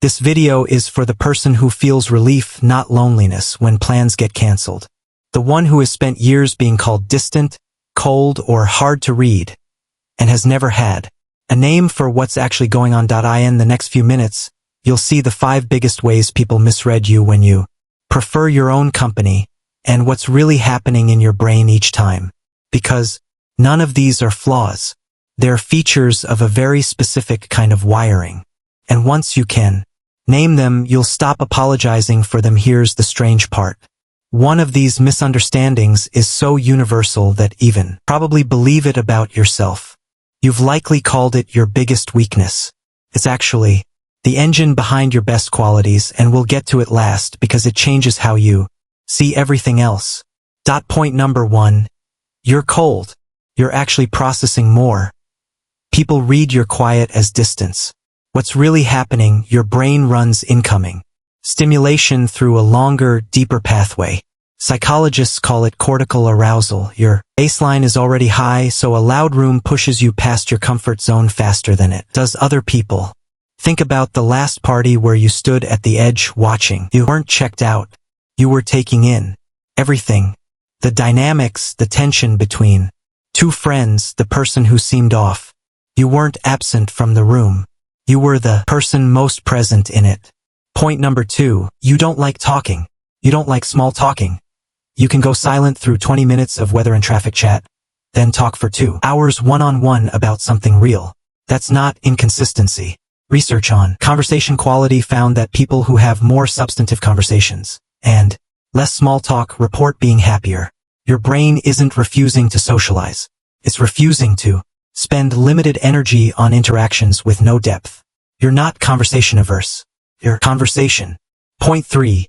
This video is for the person who feels relief, not loneliness, when plans get cancelled. The one who has spent years being called distant, cold, or hard to read, and has never had a name for what's actually going on. In the next few minutes, you'll see the 5 biggest ways people misread you when you prefer your own company, and what's really happening in your brain each time. Because none of these are flaws. They're features of a very specific kind of wiring. And once you can name them, you'll stop apologizing for them. Here's the strange part. One of these misunderstandings is so universal that even probably believe it about yourself. You've likely called it your biggest weakness. It's actually the engine behind your best qualities, and we'll get to it last because it changes how you see everything else. Point number 1. You're cold. You're actually processing more. People read your quiet as distance. What's really happening, your brain runs incoming stimulation through a longer, deeper pathway. Psychologists call it cortical arousal. Your baseline is already high, so a loud room pushes you past your comfort zone faster than it does other people. Think about the last party where you stood at the edge watching. You weren't checked out. You were taking in everything. The dynamics, the tension between 2 friends, the person who seemed off. You weren't absent from the room. You were the person most present in it. Point number 2, you don't like talking. You don't like small talking. You can go silent through 20 minutes of weather and traffic chat, then talk for 2 hours one-on-one about something real. That's not inconsistency. Research on conversation quality found that people who have more substantive conversations and less small talk report being happier. Your brain isn't refusing to socialize. It's refusing to spend limited energy on interactions with no depth. You're not conversation averse. You're conversation. Point 3.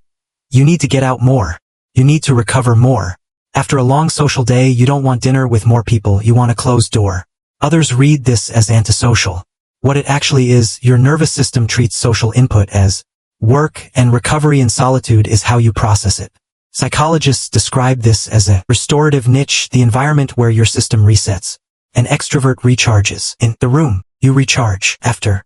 You need to get out more. You need to recover more. After a long social day, you don't want dinner with more people. You want a closed door. Others read this as antisocial. What it actually is, your nervous system treats social input as work, and recovery in solitude is how you process it. Psychologists describe this as a restorative niche, the environment where your system resets. An extrovert recharges. In the room, you recharge. After.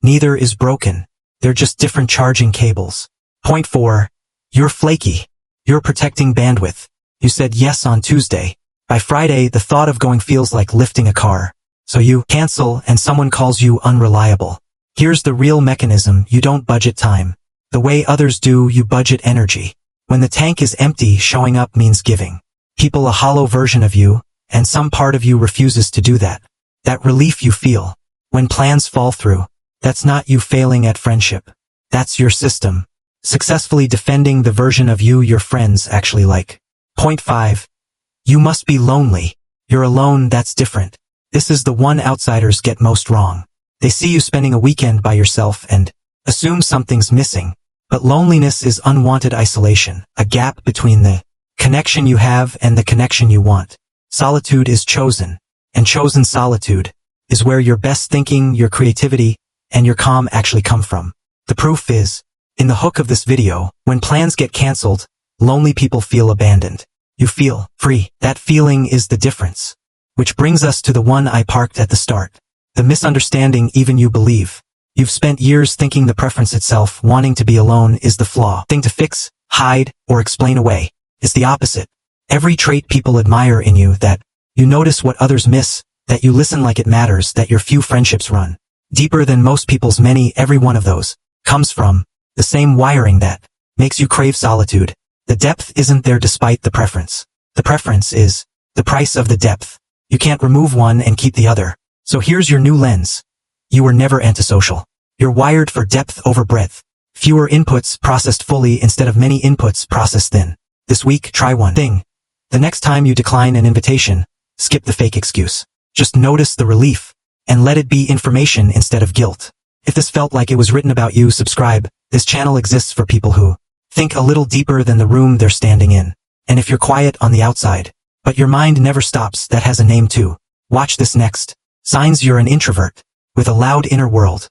Neither is broken. They're just different charging cables. Point 4. You're flaky. You're protecting bandwidth. You said yes on Tuesday. By Friday, the thought of going feels like lifting a car. So you cancel and someone calls you unreliable. Here's the real mechanism. You don't budget time. The way others do, you budget energy. When the tank is empty, showing up means giving people a hollow version of you, and some part of you refuses to do that. That relief you feel when plans fall through, that's not you failing at friendship. That's your system successfully defending the version of you your friends actually like. Point 5. You must be lonely. You're alone, that's different. This is the one outsiders get most wrong. They see you spending a weekend by yourself and assume something's missing. But loneliness is unwanted isolation, a gap between the connection you have and the connection you want. Solitude is chosen, and chosen solitude is where your best thinking, your creativity, and your calm actually come from. The proof is in the hook of this video. When plans get cancelled, lonely people feel abandoned. You feel free. That feeling is the difference. Which brings us to the one I parked at the start. The misunderstanding even you believe. You've spent years thinking the preference itself, wanting to be alone, is the flaw. Thing to fix, hide, or explain away. It's the opposite. Every trait people admire in you, that you notice what others miss, that you listen like it matters, that your few friendships run deeper than most people's many, every one of those comes from the same wiring that makes you crave solitude. The depth isn't there despite the preference. The preference is the price of the depth. You can't remove one and keep the other. So here's your new lens. You were never antisocial. You're wired for depth over breadth. Fewer inputs processed fully instead of many inputs processed thin. This week, try one thing. The next time you decline an invitation, skip the fake excuse. Just notice the relief, and let it be information instead of guilt. If this felt like it was written about you, subscribe. This channel exists for people who think a little deeper than the room they're standing in. And if you're quiet on the outside, but your mind never stops, that has a name too. Watch this next. Signs you're an introvert with a loud inner world.